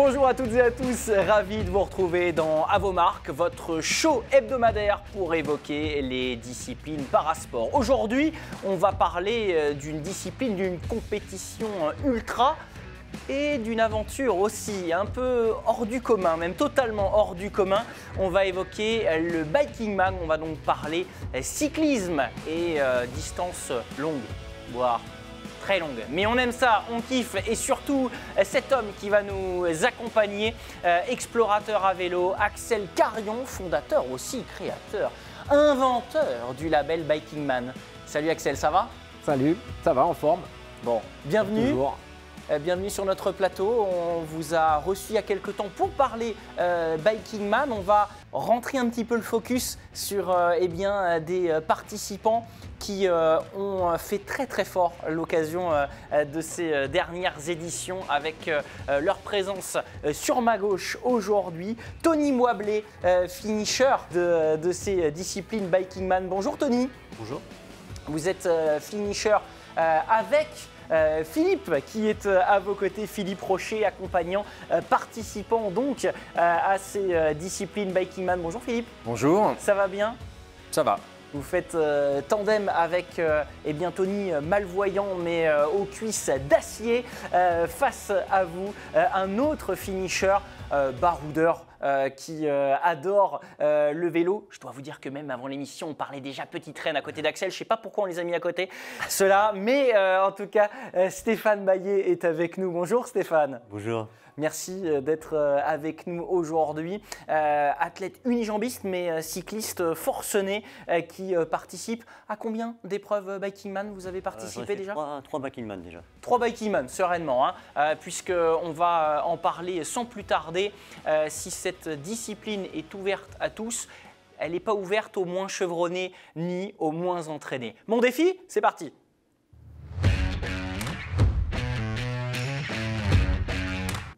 Bonjour à toutes et à tous, ravi de vous retrouver dans À vos marques, votre show hebdomadaire pour évoquer les disciplines parasport. Aujourd'hui, on va parler d'une discipline, d'une compétition ultra et d'une aventure aussi un peu hors du commun, même totalement hors du commun. On va évoquer le Biking Man, on va donc parler cyclisme et distance longue, voire très longue. Mais on aime ça, on kiffe et surtout cet homme qui va nous accompagner, explorateur à vélo, Axel Carion, fondateur aussi, créateur, inventeur du label Biking Man. Salut Axel, ça va? Salut, ça va, en forme? Bon, bienvenue. Toujours. Bienvenue sur notre plateau. On vous a reçu il y a quelques temps pour parler Biking Man. On va rentrer un petit peu le focus sur des participants qui ont fait très fort l'occasion de ces dernières éditions avec leur présence sur ma gauche aujourd'hui. Tony Moiblé, finisher de ces disciplines Biking Man. Bonjour Tony. Bonjour. Vous êtes finisher avec Philippe qui est à vos côtés, Philippe Rocher, accompagnant, participant donc à ces disciplines Biking Man. Bonjour Philippe. Bonjour. Ça va bien? Ça va. Vous faites tandem avec Tony, malvoyant mais aux cuisses d'acier. Face à vous, un autre finisher, baroudeur, qui adore le vélo. Je dois vous dire que même avant l'émission, on parlait déjà petite reine à côté d'Axel. Je ne sais pas pourquoi on les a mis à côté, ceux-là. Mais en tout cas, Stéphane Maillet est avec nous. Bonjour Stéphane. Bonjour. Merci d'être avec nous aujourd'hui. Athlète unijambiste mais cycliste forcené qui participe à combien d'épreuves Biking Man vous avez participé déjà? Trois Biking Man déjà. 3 Biking Man, sereinement, puisqu'on va en parler sans plus tarder. Si cette discipline est ouverte à tous, elle n'est pas ouverte aux moins chevronnés ni aux moins entraînés. Mon défi, c'est parti!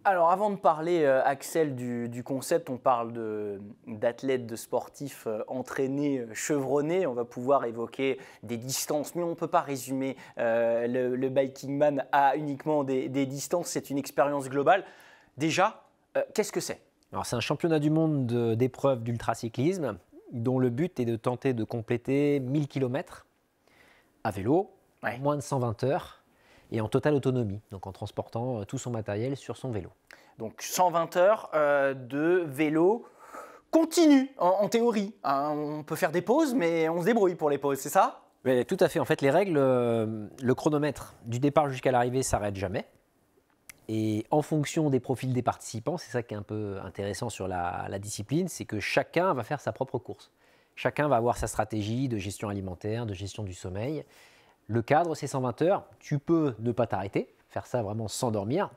Alors avant de parler, Axel, du concept, on parle d'athlètes, de sportifs entraînés, chevronnés. On va pouvoir évoquer des distances, mais on ne peut pas résumer le Biking Man à uniquement des distances. C'est une expérience globale. Déjà, qu'est-ce que c'est? Alors c'est un championnat du monde d'épreuves d'ultracyclisme dont le but est de tenter de compléter 1000 km à vélo, en moins de 120 heures. Et en totale autonomie, donc en transportant tout son matériel sur son vélo. Donc 120 heures de vélo continu, en théorie. On peut faire des pauses, mais on se débrouille pour les pauses, c'est ça? Mais tout à fait. En fait, les règles, le chronomètre du départ jusqu'à l'arrivée s'arrête jamais. Et en fonction des profils des participants, c'est ça qui est un peu intéressant sur la discipline, c'est que chacun va faire sa propre course. Chacun va avoir sa stratégie de gestion alimentaire, de gestion du sommeil. Le cadre, c'est 120 heures. Tu peux ne pas t'arrêter, faire ça vraiment sans dormir,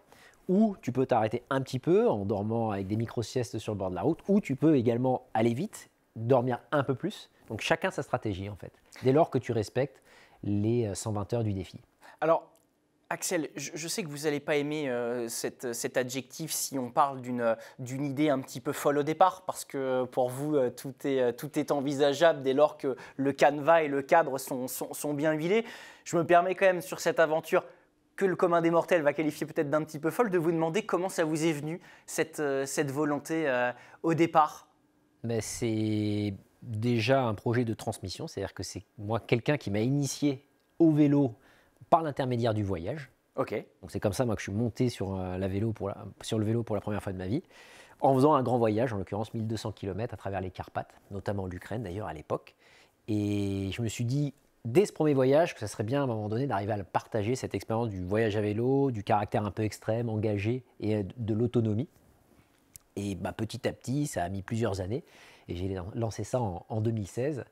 ou tu peux t'arrêter un petit peu en dormant avec des micro-siestes sur le bord de la route, ou tu peux également aller vite, dormir un peu plus. Donc chacun sa stratégie en fait, dès lors que tu respectes les 120 heures du défi. Alors, Axel, je sais que vous n'allez pas aimer cet adjectif si on parle d'une idée un petit peu folle au départ, parce que pour vous, tout est envisageable dès lors que le canevas et le cadre sont bien huilés. Je me permets quand même sur cette aventure que le commun des mortels va qualifier peut-être d'un petit peu folle, de vous demander comment ça vous est venu, cette volonté au départ. Mais c'est déjà un projet de transmission, c'est-à-dire que c'est moi quelqu'un qui m'a initié au vélo par l'intermédiaire du voyage. Ok. Donc c'est comme ça moi, que je suis monté sur le vélo pour la première fois de ma vie, en faisant un grand voyage, en l'occurrence 1200 km à travers les Carpates, notamment l'Ukraine d'ailleurs à l'époque. Et je me suis dit, dès ce premier voyage, que ça serait bien à un moment donné d'arriver à partager cette expérience du voyage à vélo, du caractère un peu extrême, engagé et de l'autonomie. Et petit à petit, ça a mis plusieurs années. Et j'ai lancé ça en 2016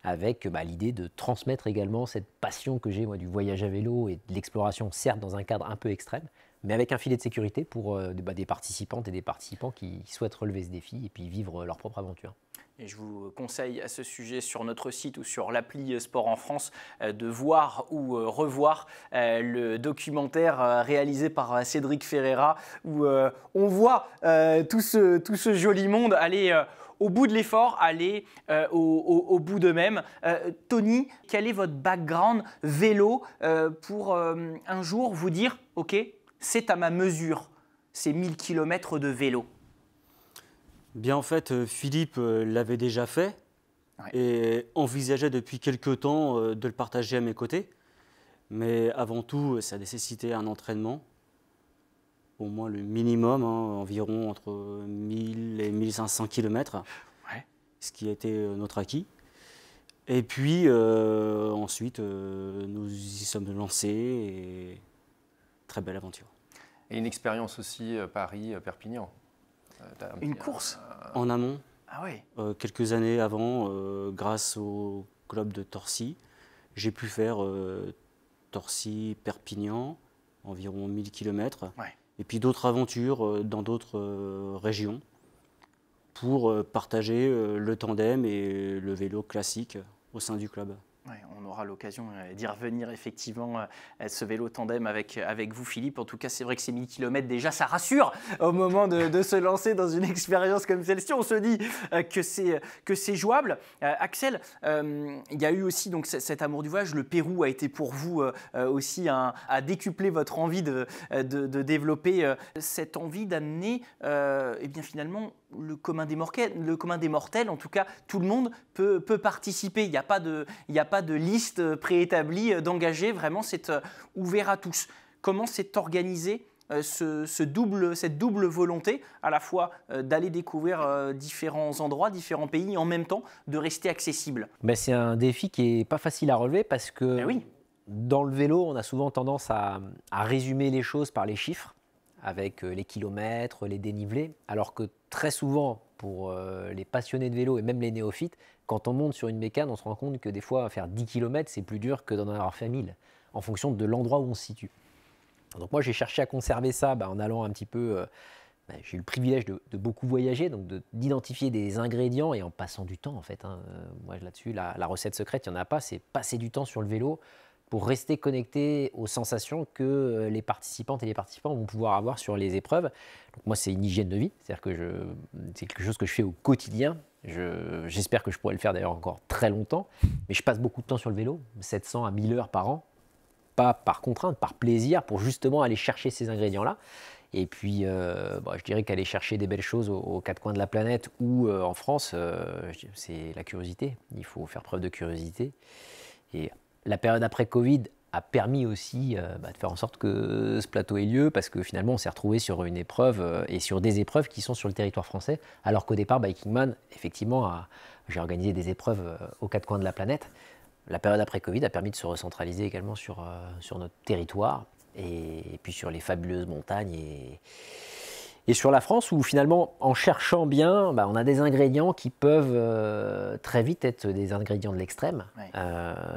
avec l'idée de transmettre également cette passion que j'ai moi du voyage à vélo et de l'exploration, certes dans un cadre un peu extrême, mais avec un filet de sécurité pour des participantes et des participants qui souhaitent relever ce défi et puis vivre leur propre aventure. Et je vous conseille à ce sujet sur notre site ou sur l'appli Sport en France de voir ou revoir le documentaire réalisé par Cédric Ferreira où on voit tout ce joli monde aller au bout de l'effort, aller au bout d'eux-mêmes. Tony, quel est votre background vélo pour un jour vous dire « Ok, c'est à ma mesure ». ces 1000 km de vélo? Bien, en fait, Philippe l'avait déjà fait et envisageait depuis quelque temps de le partager à mes côtés. Mais avant tout, ça nécessitait un entraînement, au moins le minimum, environ entre 1000 et 1500 km, ce qui a été notre acquis. Et puis ensuite, nous y sommes lancés et très belle aventure. Et une expérience aussi Paris-Perpignan. Une course en amont, ah oui. Quelques années avant, grâce au club de Torcy, j'ai pu faire Torcy-Perpignan, environ 1000 km, et puis d'autres aventures dans d'autres régions pour partager le tandem et le vélo classique au sein du club. Ouais, on aura l'occasion d'y revenir effectivement, ce vélo tandem avec vous Philippe. En tout cas, c'est vrai que ces 1000 km déjà, ça rassure au moment de se lancer dans une expérience comme celle-ci. On se dit que c'est jouable. Axel, il y a eu aussi donc, cet amour du voyage. Le Pérou a été pour vous aussi à décupler votre envie de développer cette envie d'amener eh bien, finalement le commun des mortels, en tout cas, tout le monde peut participer. Il n'y a pas de liste préétablie d'engagés. Vraiment, c'est ouvert à tous. Comment s'est organisé cette double volonté, à la fois d'aller découvrir différents endroits, différents pays, et en même temps de rester accessible? C'est un défi qui n'est pas facile à relever parce que dans le vélo, on a souvent tendance à résumer les choses par les chiffres, avec les kilomètres, les dénivelés, alors que très souvent, pour les passionnés de vélo et même les néophytes, quand on monte sur une bécane, on se rend compte que des fois, faire 10 km, c'est plus dur que d'en avoir fait 1000, en fonction de l'endroit où on se situe. Donc moi, j'ai cherché à conserver ça en allant un petit peu... j'ai eu le privilège de beaucoup voyager, donc d'identifier des ingrédients et en passant du temps, en fait. Moi, là-dessus, la recette secrète, il n'y en a pas, c'est passer du temps sur le vélo pour rester connecté aux sensations que les participantes et les participants vont pouvoir avoir sur les épreuves. Donc moi, c'est une hygiène de vie, c'est-à-dire que c'est quelque chose que je fais au quotidien. J'espère que je pourrai le faire d'ailleurs encore très longtemps, mais je passe beaucoup de temps sur le vélo, 700 à 1000 heures par an, pas par contrainte, par plaisir, pour justement aller chercher ces ingrédients-là. Et puis, je dirais qu'aller chercher des belles choses aux quatre coins de la planète ou en France, c'est la curiosité. Il faut faire preuve de curiosité. Et la période après Covid a permis aussi de faire en sorte que ce plateau ait lieu, parce que finalement on s'est retrouvé sur une épreuve et sur des épreuves qui sont sur le territoire français, alors qu'au départ Biking Man, effectivement, j'ai organisé des épreuves aux quatre coins de la planète. La période après Covid a permis de se recentraliser également sur notre territoire et puis sur les fabuleuses montagnes et sur la France, où finalement, en cherchant bien, on a des ingrédients qui peuvent très vite être des ingrédients de l'extrême,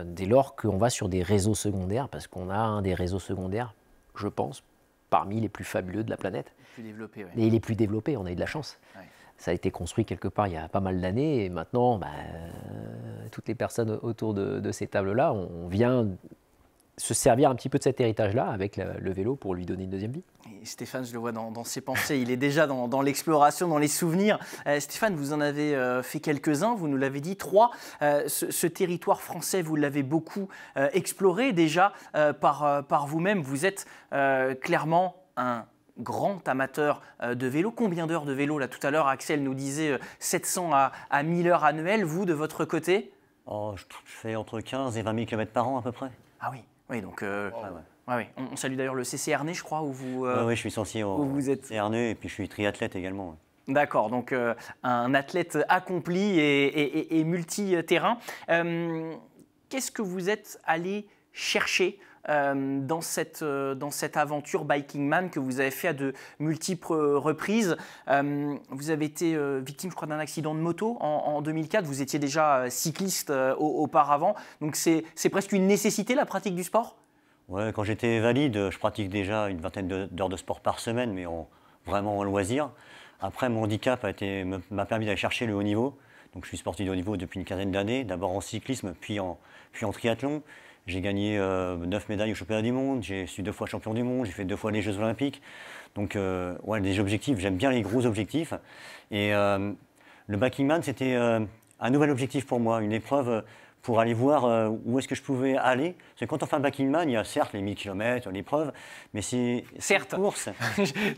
dès lors qu'on va sur des réseaux secondaires, parce qu'on a un des réseaux secondaires, je pense, parmi les plus fabuleux de la planète. Les plus développés, Et les plus développés, on a eu de la chance. Ça a été construit quelque part il y a pas mal d'années, et maintenant, toutes les personnes autour de ces tables-là, on vient se servir un petit peu de cet héritage-là avec le vélo pour lui donner une deuxième vie. Et Stéphane, je le vois dans ses pensées, il est déjà dans l'exploration, dans les souvenirs. Stéphane, vous en avez fait quelques-uns, vous nous l'avez dit, 3. Ce territoire français, vous l'avez beaucoup exploré déjà par vous-même. Vous êtes clairement un grand amateur de vélo. Combien d'heures de vélo? Là, tout à l'heure, Axel nous disait 700 à 1000 heures annuelles. Vous, de votre côté? Je fais entre 15 et 20 000 km par an à peu près. Ah oui. Oui, donc on salue d'ailleurs le CC Ernée, je crois, où vous... Oui, je suis associé au CC Ernée et puis je suis triathlète également. D'accord, donc un athlète accompli et multi-terrain. Qu'est-ce que vous êtes allé chercher dans cette aventure Biking Man que vous avez fait à de multiples reprises? Vous avez été victime, je crois, d'un accident de moto en 2004. Vous étiez déjà cycliste auparavant. Donc c'est presque une nécessité, la pratique du sport? Ouais, quand j'étais valide, je pratique déjà une vingtaine d'heures de sport par semaine, mais vraiment en loisir. Après, mon handicap m'a permis d'aller chercher le haut niveau. Donc je suis sportif de haut niveau depuis une quinzaine d'années, d'abord en cyclisme, puis en triathlon. J'ai gagné 9 médailles au championnat du monde, je suis 2 fois champion du monde, j'ai fait 2 fois les Jeux Olympiques. Donc, des objectifs, j'aime bien les gros objectifs. Et le Biking Man, c'était un nouvel objectif pour moi, une épreuve pour aller voir où est-ce que je pouvais aller. Parce que quand on fait un Bikingman, il y a certes les 1000 km, l'épreuve, mais c'est une course.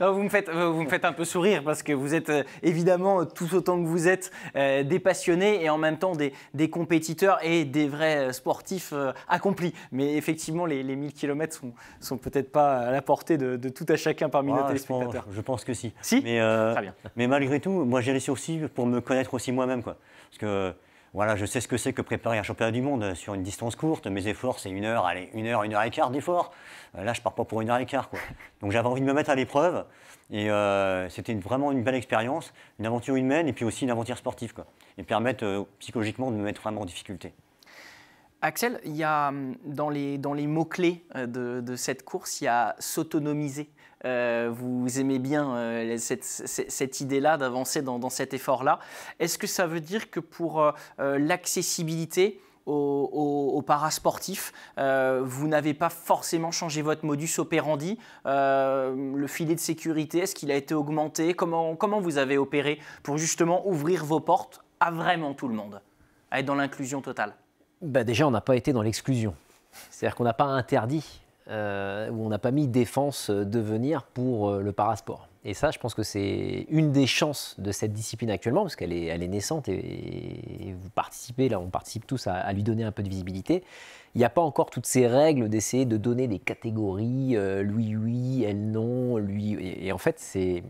Non, vous me faites un peu sourire parce que vous êtes évidemment, tout autant que vous êtes, des passionnés et en même temps des compétiteurs et des vrais sportifs accomplis. Mais effectivement, les 1000 km sont peut-être pas à la portée de tout à chacun parmi nos téléspectateurs. Je pense que si. Si ? Mais, Très bien. Mais malgré tout, moi j'y allais aussi pour me connaître aussi moi-même, quoi. Parce que voilà, je sais ce que c'est que préparer un championnat du monde sur une distance courte. Mes efforts, c'est 1 heure, allez, 1 heure, 1 heure et quart d'effort. Là, je pars pas pour 1 heure et quart, quoi. Donc j'avais envie de me mettre à l'épreuve. Et c'était vraiment une belle expérience, une aventure humaine et puis aussi une aventure sportive, quoi. Et permettre psychologiquement de me mettre vraiment en difficulté. Axel, il y a dans les mots-clés de cette course, il y a s'autonomiser. Vous aimez bien cette idée-là d'avancer dans cet effort-là. Est-ce que ça veut dire que pour l'accessibilité aux parasportifs, vous n'avez pas forcément changé votre modus operandi? Le filet de sécurité, est-ce qu'il a été augmenté? Comment vous avez opéré pour justement ouvrir vos portes à vraiment tout le monde, à être dans l'inclusion totale? Déjà, on n'a pas été dans l'exclusion. C'est-à-dire qu'on n'a pas interdit ou on n'a pas mis défense de venir pour le parasport. Et ça, je pense que c'est une des chances de cette discipline actuellement, parce qu'elle est naissante et vous participez, là, on participe tous à lui donner un peu de visibilité. Il n'y a pas encore toutes ces règles d'essayer de donner des catégories, lui oui, elle non, lui. Et en fait, c'est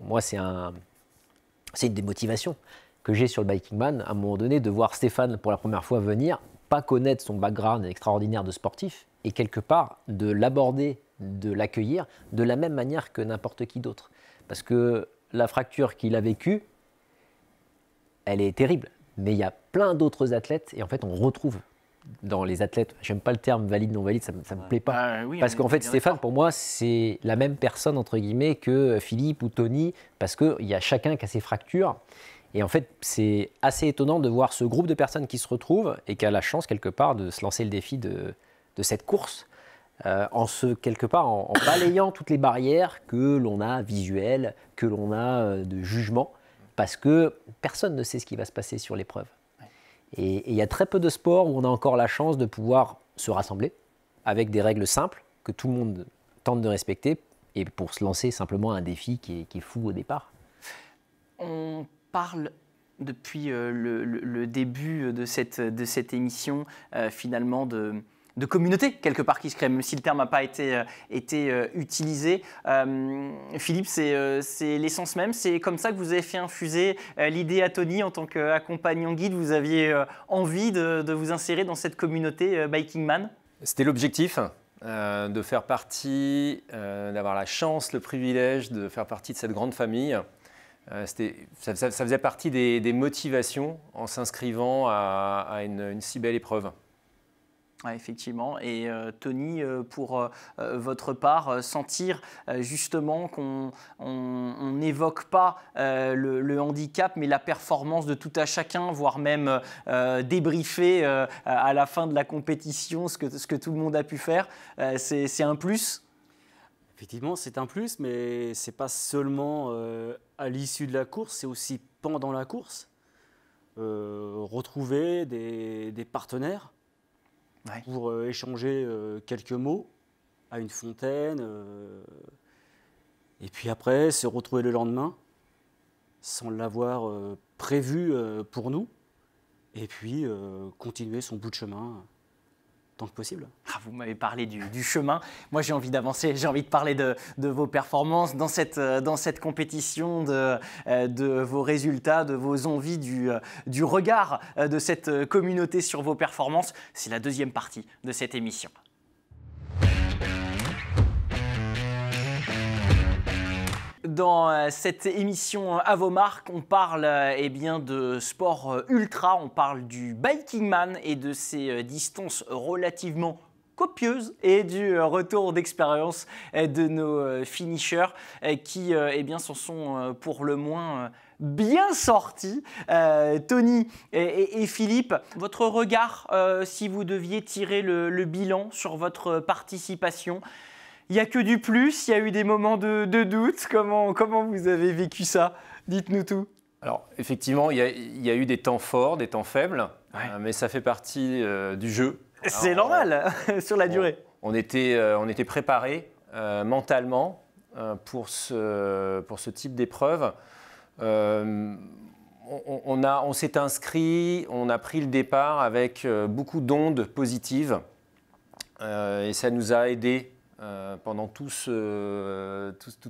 une des motivations que j'ai sur le Bikingman, à un moment donné, de voir Stéphane pour la première fois venir, pas connaître son background extraordinaire de sportif, et quelque part de l'aborder, de l'accueillir de la même manière que n'importe qui d'autre. Parce que la fracture qu'il a vécue, elle est terrible. Mais il y a plein d'autres athlètes, et en fait on retrouve dans les athlètes, j'aime pas le terme valide, non valide, ça me plaît pas. Oui, parce qu'en fait Stéphane, pour moi, c'est la même personne, entre guillemets, que Philippe ou Tony, parce qu'il y a chacun qui a ses fractures. Et en fait, c'est assez étonnant de voir ce groupe de personnes qui se retrouvent et qui a la chance, quelque part, de se lancer le défi de cette course, quelque part, en balayant toutes les barrières que l'on a visuelles, que l'on a de jugement, parce que personne ne sait ce qui va se passer sur l'épreuve. Et il y a très peu de sports où on a encore la chance de pouvoir se rassembler avec des règles simples que tout le monde tente de respecter et pour se lancer simplement un défi qui est fou au départ. On parle depuis le début de cette émission finalement de communauté quelque part qui se crée, même si le terme n'a pas été utilisé. Philippe, c'est l'essence même. C'est comme ça que vous avez fait infuser l'idée à Tony en tant qu'accompagnant guide. Vous aviez envie de vous insérer dans cette communauté Bikingman? C'était l'objectif, de faire partie, d'avoir la chance, le privilège de faire partie de cette grande famille. Ça faisait partie des motivations en s'inscrivant à une si belle épreuve. Ouais, effectivement. Et Tony, pour votre part, sentir justement qu'on n'évoque pas le handicap, mais la performance de tout à chacun, voire même débriefer à la fin de la compétition ce que tout le monde a pu faire, c'est un plus. Effectivement, c'est un plus, mais ce n'est pas seulement à l'issue de la course, c'est aussi pendant la course. Retrouver des partenaires pour échanger quelques mots à une fontaine. Et puis après, se retrouver le lendemain sans l'avoir prévu pour nous. Et puis continuer son bout de chemin. Tant que possible. Ah, vous m'avez parlé du chemin. Moi, j'ai envie d'avancer. J'ai envie de parler de vos performances dans cette compétition, de vos résultats, de vos envies, du regard de cette communauté sur vos performances. C'est la deuxième partie de cette émission. Dans cette émission à vos marques, on parle de sport ultra, on parle du Bikingman et de ses distances relativement copieuses et du retour d'expérience de nos finishers qui s'en sont pour le moins bien sortis. Tony et Philippe, votre regard, si vous deviez tirer le bilan sur votre participation, il n'y a que du plus, il y a eu des moments de doute. Comment vous avez vécu ça? Dites-nous tout. Alors, effectivement, il y a eu des temps forts, des temps faibles. mais ça fait partie du jeu. C'est Alors, normal sur la durée. On était préparés mentalement pour ce type d'épreuve. On s'est inscrit, on a pris le départ avec beaucoup d'ondes positives et ça nous a aidés pendant toute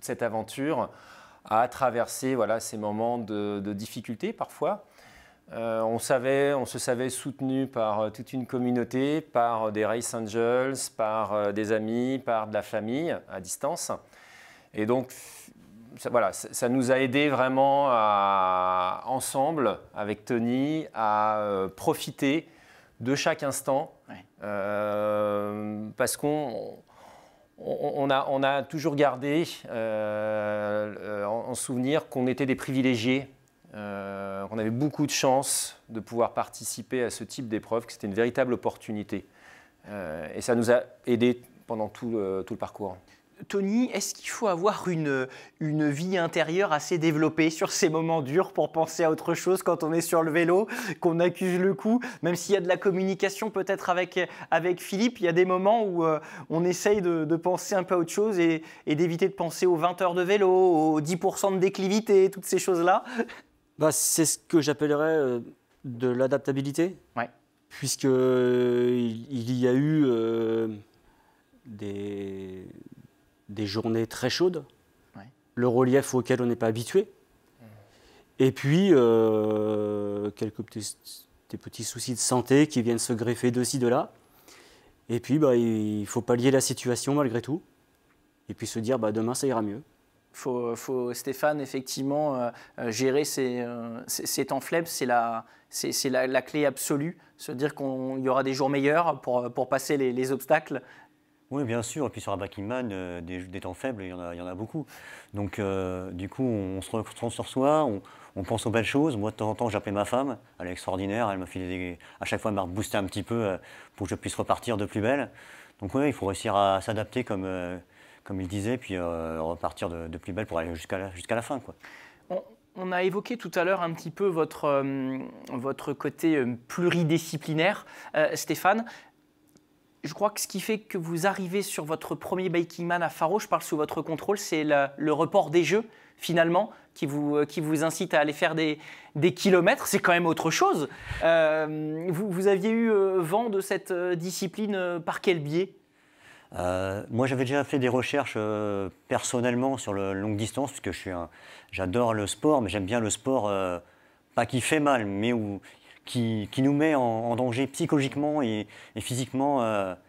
cette aventure à traverser ces moments de difficulté parfois. On se savait soutenu par toute une communauté, par des Race Angels, par des amis, par de la famille à distance. Et donc, ça nous a aidés vraiment ensemble, avec Tony, à profiter de chaque instant. Ouais. Parce qu'on a toujours gardé en souvenir qu'on était des privilégiés. On avait beaucoup de chance de pouvoir participer à ce type d'épreuve, que c'était une véritable opportunité. Et ça nous a aidés pendant tout le parcours. Tony, est-ce qu'il faut avoir une vie intérieure assez développée sur ces moments durs pour penser à autre chose quand on est sur le vélo, qu'on accuse le coup? Même s'il y a de la communication peut-être avec Philippe, il y a des moments où on essaye de penser un peu à autre chose et d'éviter de penser aux 20 heures de vélo, aux 10% de déclivité, toutes ces choses-là. C'est ce que j'appellerais de l'adaptabilité, Ouais. puisqu'il y a eu des journées très chaudes, Ouais. le relief auquel on n'est pas habitué, et puis quelques petits soucis de santé qui viennent se greffer de ci, de là. Et puis il faut pallier la situation malgré tout, et puis se dire demain ça ira mieux. Faut Stéphane, effectivement, gérer ces temps faibles, c'est la clé absolue. Se dire qu'il y aura des jours meilleurs pour passer les obstacles. Oui, bien sûr. Et puis sur un backing man, des temps faibles, il y en a beaucoup. Donc, du coup, on se reconcentre sur soi, on pense aux belles choses. Moi, de temps en temps, j'appelais ma femme, elle est extraordinaire. Elle m'a filé à chaque fois, elle m'a reboosté un petit peu pour que je puisse repartir de plus belle. Donc, oui, il faut réussir à s'adapter comme il disait, puis repartir de plus belle pour aller jusqu'à la fin, quoi. On a évoqué tout à l'heure un petit peu votre côté pluridisciplinaire, Stéphane. Je crois que ce qui fait que vous arrivez sur votre premier Biking Man à Faro, je parle sous votre contrôle, c'est le report des Jeux, finalement, qui vous incite à aller faire des kilomètres. C'est quand même autre chose. Vous aviez eu vent de cette discipline par quel biais ? Moi, j'avais déjà fait des recherches personnellement sur le longue distance, puisque j'adore le sport, mais j'aime bien le sport, pas qui fait mal, mais qui nous met en danger psychologiquement et physiquement.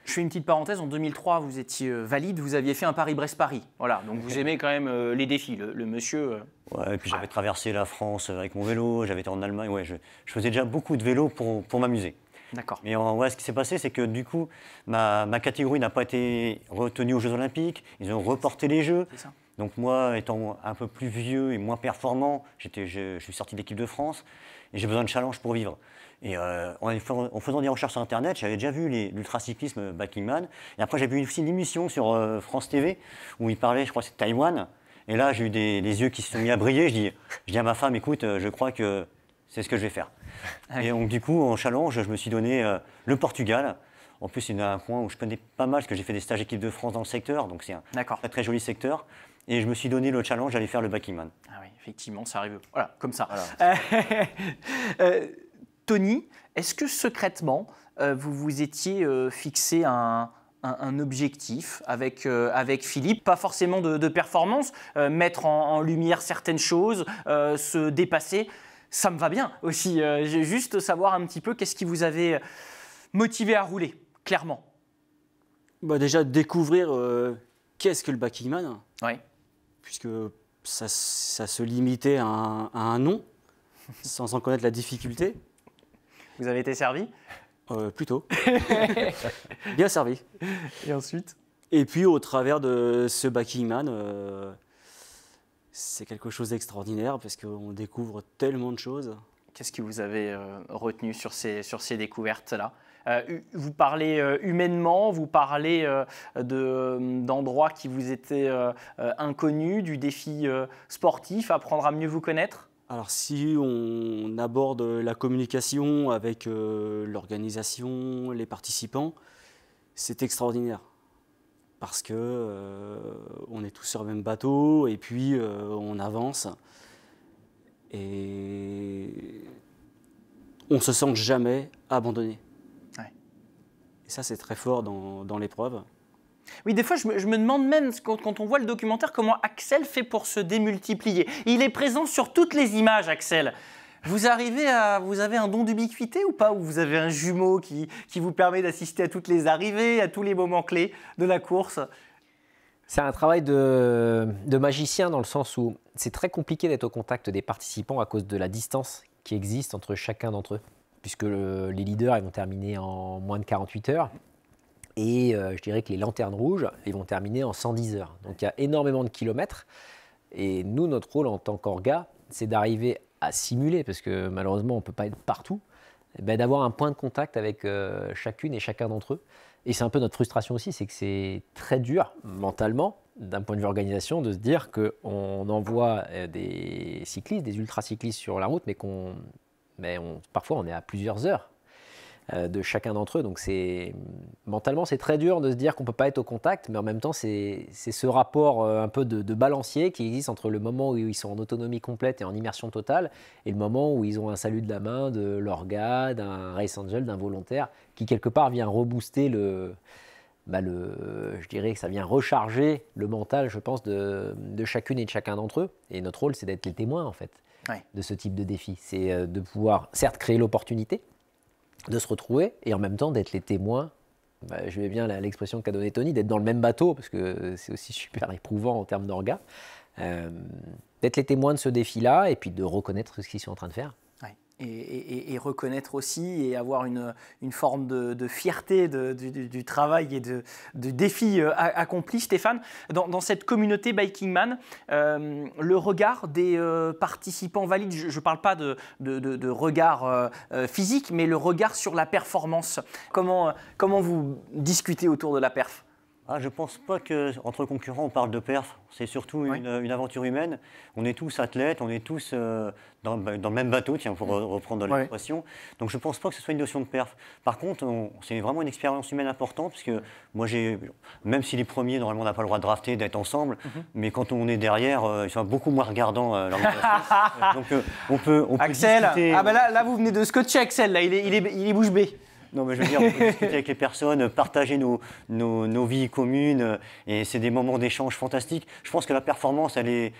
Je fais une petite parenthèse, en 2003, vous étiez valide, vous aviez fait un Paris-Brest-Paris. Voilà, donc vous aimez quand même les défis, le monsieur. Ouais, et puis j'avais traversé la France avec mon vélo, j'avais été en Allemagne, ouais, je faisais déjà beaucoup de vélo pour m'amuser. D'accord. Mais ce qui s'est passé, c'est que du coup, ma catégorie n'a pas été retenue aux Jeux Olympiques, ils ont reporté les Jeux. C'est ça. Donc moi, étant un peu plus vieux et moins performant, je suis sorti de l'équipe de France et j'ai besoin de challenge pour vivre. Et en faisant des recherches sur Internet, j'avais déjà vu l'ultracyclisme Backing Man. Et après, j'ai vu aussi une émission sur France TV où il parlait, je crois que c'est Taïwan. Et là, j'ai eu les yeux qui se sont mis à briller. Je dis à ma femme, écoute, je crois que c'est ce que je vais faire. Et donc du coup, en challenge, je me suis donné le Portugal. En plus, il y a un coin où je connais pas mal, parce que j'ai fait des stages équipe de France dans le secteur. Donc c'est un très, très joli secteur. Et je me suis donné le challenge d'aller faire le Backing Man. Ah oui, effectivement, ça arrive. Voilà, comme ça. Voilà. Tony, est-ce que secrètement, vous vous étiez fixé un objectif avec Philippe, pas forcément de performance, mettre en lumière certaines choses, se dépasser, ça me va bien aussi. J'ai juste savoir un petit peu qu'est-ce qui vous avait motivé à rouler, clairement. Déjà, découvrir qu'est-ce que le Backing Man, Oui. puisque ça se limitait à un nom, sans en connaître la difficulté. Vous avez été servi ? Plutôt. Bien servi. Et ensuite ? Et puis, au travers de ce Backing Man, c'est quelque chose d'extraordinaire parce qu'on découvre tellement de choses. Qu'est-ce que vous avez retenu sur ces découvertes-là ? Vous parlez humainement, vous parlez d'endroits qui vous étaient inconnus, du défi sportif, apprendre à mieux vous connaître ? Alors si on aborde la communication avec l'organisation, les participants, c'est extraordinaire. Parce que on est tous sur le même bateau et puis on avance. Et on ne se sent jamais abandonné. Ouais. Et ça, c'est très fort dans l'épreuve. Oui, des fois, je me demande même, quand on voit le documentaire, comment Axel fait pour se démultiplier. Il est présent sur toutes les images, Axel. Vous avez un don d'ubiquité ou pas? Ou vous avez un jumeau qui vous permet d'assister à toutes les arrivées, à tous les moments clés de la course? C'est un travail de magicien dans le sens où c'est très compliqué d'être au contact des participants à cause de la distance qui existe entre chacun d'entre eux, puisque les leaders ils vont terminer en moins de 48 heures et je dirais que les lanternes rouges ils vont terminer en 110 heures. Donc il y a énormément de kilomètres et nous, notre rôle en tant qu'orga, c'est d'arriver à simuler, parce que malheureusement on ne peut pas être partout, d'avoir un point de contact avec chacune et chacun d'entre eux. Et c'est un peu notre frustration aussi, c'est que c'est très dur mentalement, d'un point de vue organisation, de se dire qu'on envoie des cyclistes, des ultra-cyclistes sur la route, mais parfois on est à plusieurs heures de chacun d'entre eux. Donc mentalement, c'est très dur de se dire qu'on ne peut pas être au contact, mais en même temps, c'est ce rapport un peu de balancier qui existe entre le moment où ils sont en autonomie complète et en immersion totale et le moment où ils ont un salut de la main de l'orga, d'un race angel, d'un volontaire, qui quelque part vient rebooster je dirais que ça vient recharger le mental, je pense, de chacune et de chacun d'entre eux. Et notre rôle, c'est d'être les témoins, en fait, de ce type de défi. C'est de pouvoir, certes, créer l'opportunité de se retrouver et en même temps d'être les témoins, je vais bien l'expression qu'a donnée Tony, d'être dans le même bateau, parce que c'est aussi super éprouvant en termes d'orga, d'être les témoins de ce défi-là et puis de reconnaître ce qu'ils sont en train de faire. Et reconnaître aussi et avoir une forme de fierté du travail et du défi accompli. Stéphane, dans cette communauté Biking Man, le regard des participants valides, je ne parle pas de regard physique, mais le regard sur la performance. Comment vous discutez autour de la perf? Je ne pense pas qu'entre concurrents, on parle de perf. C'est surtout une aventure humaine. On est tous athlètes, on est tous dans le même bateau, tiens, pour reprendre l'expression. Donc je ne pense pas que ce soit une notion de perf. Par contre, c'est vraiment une expérience humaine importante, parce que moi, même si les premiers, normalement, on n'a pas le droit de drafter, d'être ensemble, mais quand on est derrière, ils sont beaucoup moins regardants. Donc on peut Axel, discuter. Là, vous venez de scotcher Axel, là, il est bouche bée. Non, mais je veux dire, on peut discuter avec les personnes, partager nos vies communes, et c'est des moments d'échange fantastiques. Je pense que la performance, elle est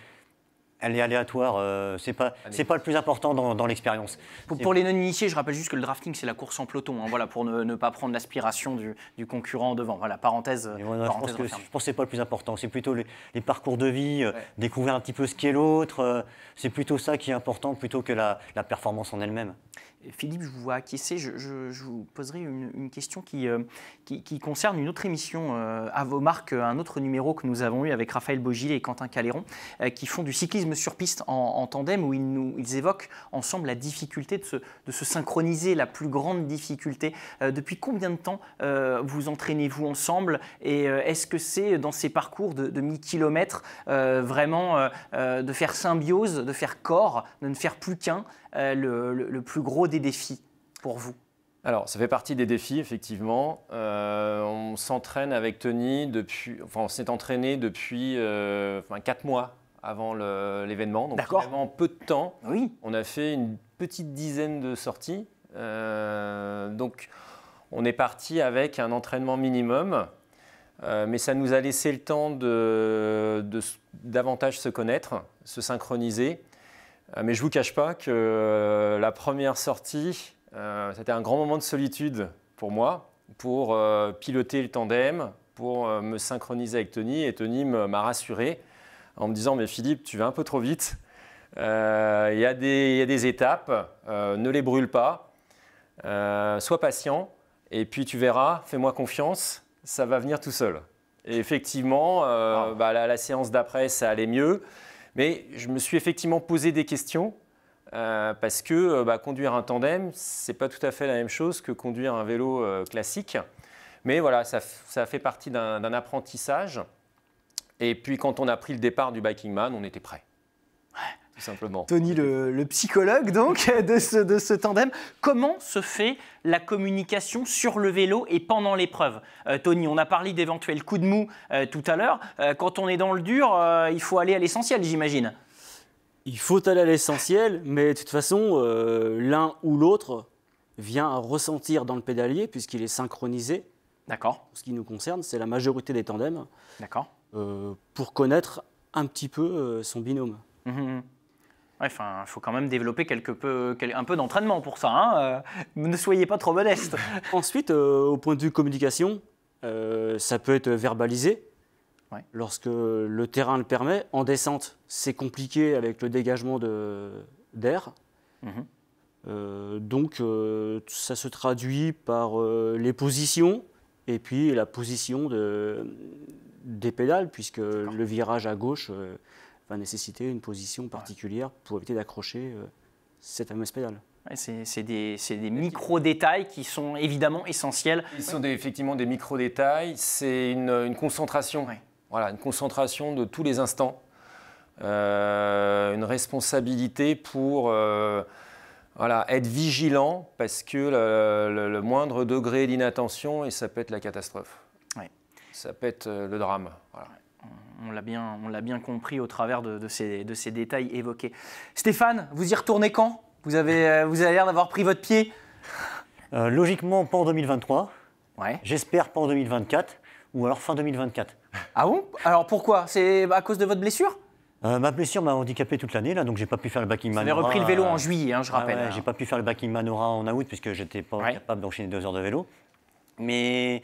aléatoire. C'est pas le plus important dans l'expérience. Pour les non-initiés, je rappelle juste que le drafting, c'est la course en peloton. Voilà, pour ne pas prendre l'aspiration du concurrent devant. Voilà, parenthèse. Je pense que c'est pas le plus important. C'est plutôt les parcours de vie, découvrir un petit peu ce qu'est l'autre. C'est plutôt ça qui est important, plutôt que la performance en elle-même. Philippe, je vous vois acquiescer. Je vous poserai une question qui concerne une autre émission à vos marques, un autre numéro que nous avons eu avec Raphaël Bogil et Quentin Caléron, qui font du cyclisme sur piste en tandem, où ils évoquent ensemble la difficulté de se synchroniser, la plus grande difficulté. Depuis combien de temps vous entraînez-vous ensemble? Et est-ce que c'est dans ces parcours de 1000 km vraiment de faire symbiose, de faire corps, de ne faire plus qu'un, le plus gros des défis pour vous? Alors, ça fait partie des défis, effectivement. On s'entraîne avec Tony on s'est entraîné depuis 4 mois avant l'événement. Donc, vraiment en peu de temps, on a fait une petite dizaine de sorties. Donc, on est parti avec un entraînement minimum. Mais ça nous a laissé le temps de davantage se connaître, se synchroniser. Mais je ne vous cache pas que la première sortie, c'était un grand moment de solitude pour moi, pour piloter le tandem, pour me synchroniser avec Tony. Et Tony m'a rassuré en me disant « Mais Philippe, tu vas un peu trop vite. Il y a des étapes, ne les brûle pas. Sois patient et puis tu verras, fais-moi confiance, ça va venir tout seul. » Et effectivement, la séance d'après, ça allait mieux. Mais je me suis effectivement posé des questions parce que conduire un tandem, ce n'est pas tout à fait la même chose que conduire un vélo classique. Mais voilà, ça fait partie d'un apprentissage. Et puis quand on a pris le départ du Biking Man, on était prêts. tout simplement. Tony, le psychologue donc de ce tandem. Comment se fait la communication sur le vélo et pendant l'épreuve? Tony, on a parlé d'éventuels coups de mou tout à l'heure. Quand on est dans le dur, il faut aller à l'essentiel, j'imagine. Il faut aller à l'essentiel, mais de toute façon, l'un ou l'autre vient à ressentir dans le pédalier, puisqu'il est synchronisé. D'accord. En ce qui nous concerne, c'est la majorité des tandems, D'accord. pour connaître un petit peu son binôme. Ouais, enfin, il faut quand même développer un peu d'entraînement pour ça. Hein. Ne soyez pas trop modeste. Ensuite, au point de vue communication, ça peut être verbalisé. Ouais. Lorsque le terrain le permet. En descente, c'est compliqué avec le dégagement d'air. Donc, ça se traduit par les positions et puis la position des pédales, puisque le virage à gauche va nécessiter une position particulière pour éviter d'accrocher cette fameuse pédale. Ouais, c'est des micro-détails qui sont évidemment essentiels. Ils sont effectivement des micro-détails. C'est une concentration. Ouais. Voilà, une concentration de tous les instants. Une responsabilité pour être vigilant, parce que le moindre degré d'inattention, et ça peut être la catastrophe. Ouais. Ça peut être le drame. Voilà. On l'a bien compris au travers de ces détails évoqués. Stéphane, vous y retournez quand? Vous avez l'air d'avoir pris votre pied. Logiquement, pas en 2023. Ouais. J'espère pas en 2024 ou alors fin 2024. Ah bon? Alors pourquoi? C'est à cause de votre blessure? Ma blessure m'a handicapé toute l'année, là, donc j'ai pas pu faire le backing Vous Manora. avez repris le vélo en juillet, hein, je rappelle. Ouais, j'ai pas pu faire le backing Manora en août puisque j'étais pas capable d'enchaîner 2 heures de vélo. Mais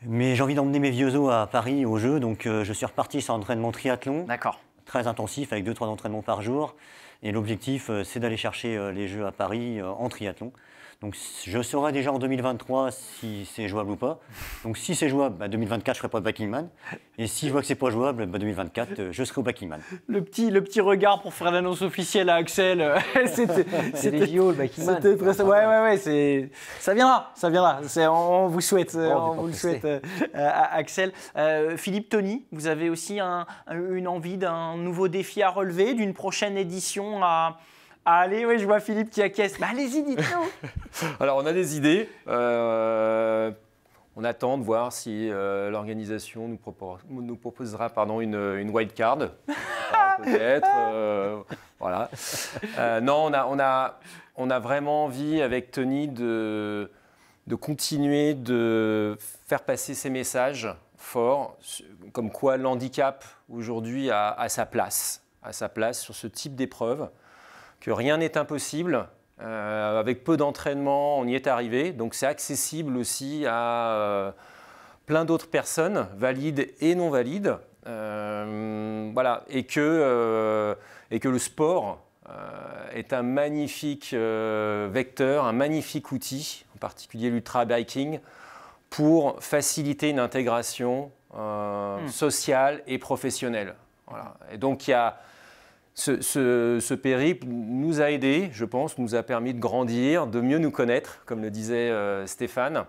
j'ai envie d'emmener mes vieux os à Paris au jeu, donc je suis reparti sur un entraînement triathlon. D'accord. Très intensif avec 2-3 entraînements par jour. Et l'objectif, c'est d'aller chercher les Jeux à Paris en triathlon. Donc je saurai déjà en 2023 si c'est jouable ou pas. Donc si c'est jouable, 2024, je ne ferai pas de backing man. Et si je vois que c'est pas jouable, 2024, je serai au backing man. Le petit regard pour faire l'annonce officielle à Axel, C'est les JO, le backing man. C'était très... Ouais, ça viendra. On vous souhaite, on vous le souhaite, Axel. Philippe, Tony, vous avez aussi une envie d'un nouveau défi à relever, d'une prochaine édition à aller? Oui, je vois Philippe qui acquiesce. Bah, allez-y, dites-nous. Alors, on a des idées. On attend de voir si l'organisation nous proposera une wildcard. Peut-être. Voilà. Non, on a vraiment envie, avec Tony, de continuer de faire passer ces messages forts, comme quoi l'handicap, aujourd'hui, a sa place sur ce type d'épreuve, que rien n'est impossible. Avec peu d'entraînement, on y est arrivé. Donc c'est accessible aussi à plein d'autres personnes, valides et non valides. Voilà. Et que le sport est un magnifique vecteur, un magnifique outil, en particulier l'ultra-biking, pour faciliter une intégration sociale et professionnelle. Voilà. Et donc il y a ce périple nous a aidés, je pense, nous a permis de grandir, de mieux nous connaître, comme le disait Stéphane.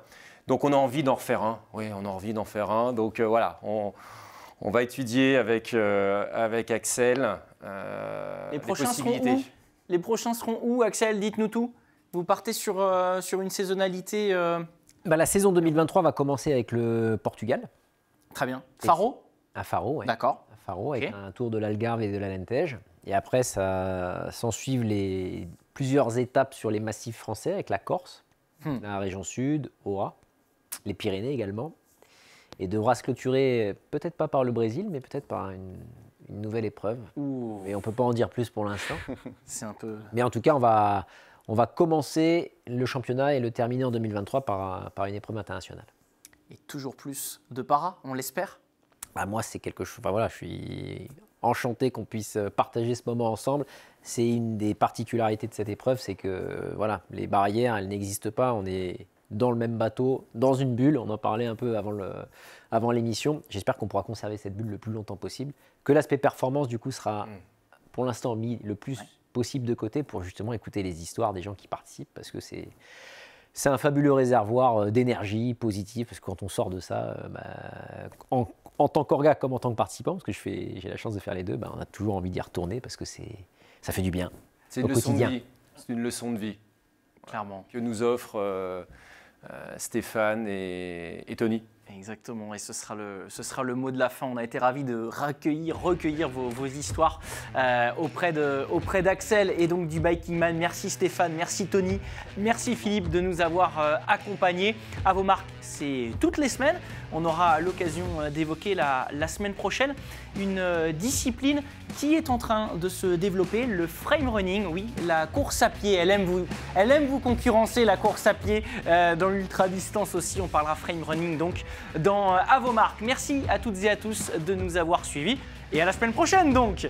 Donc on a envie d'en refaire un. Oui, on a envie d'en faire un. Donc voilà, on va étudier avec Axel les possibilités. Les prochains seront où, Axel? Dites-nous tout. Vous partez sur une saisonnalité... La saison 2023 va commencer avec le Portugal. Très bien. Faro? À Faro, oui. D'accord. À Faro, avec un tour de l'Algarve et de l'Alentejo. Et après, ça s'ensuivent plusieurs étapes sur les massifs français, avec la Corse, la région sud, Aura, les Pyrénées également. Et devra se clôturer, peut-être pas par le Brésil, mais peut-être par une nouvelle épreuve. Ouh. Mais on ne peut pas en dire plus pour l'instant. C'est un peu... Mais en tout cas, on va commencer le championnat et le terminer en 2023 par une épreuve internationale. Et toujours plus de para, on l'espère? Moi, c'est quelque chose... Enfin, voilà, je suis enchanté qu'on puisse partager ce moment ensemble. C'est une des particularités de cette épreuve, c'est que voilà, les barrières, elles n'existent pas. On est dans le même bateau, dans une bulle. On en parlait un peu avant l'émission. J'espère qu'on pourra conserver cette bulle le plus longtemps possible. Que l'aspect performance, du coup, sera pour l'instant mis le plus possible de côté pour justement écouter les histoires des gens qui participent, parce que c'est un fabuleux réservoir d'énergie positive, parce que quand on sort de ça, en tant qu'orga comme en tant que participant, parce que j'ai la chance de faire les deux, on a toujours envie d'y retourner parce que ça fait du bien. C'est une leçon de vie. C'est une leçon de vie. Clairement. Que nous offrent Stéphane et Tony. Exactement, et ce sera le mot de la fin. On a été ravis de recueillir vos histoires auprès d'Axel et donc du Biking Man. Merci Stéphane, merci Tony, merci Philippe de nous avoir accompagnés. À vos marques, c'est toutes les semaines. On aura l'occasion d'évoquer la semaine prochaine une discipline qui est en train de se développer, le frame running, oui, la course à pied. Elle aime vous concurrencer, la course à pied, dans l'ultra distance aussi. On parlera frame running donc dans À vos marques. Merci à toutes et à tous de nous avoir suivis et à la semaine prochaine donc.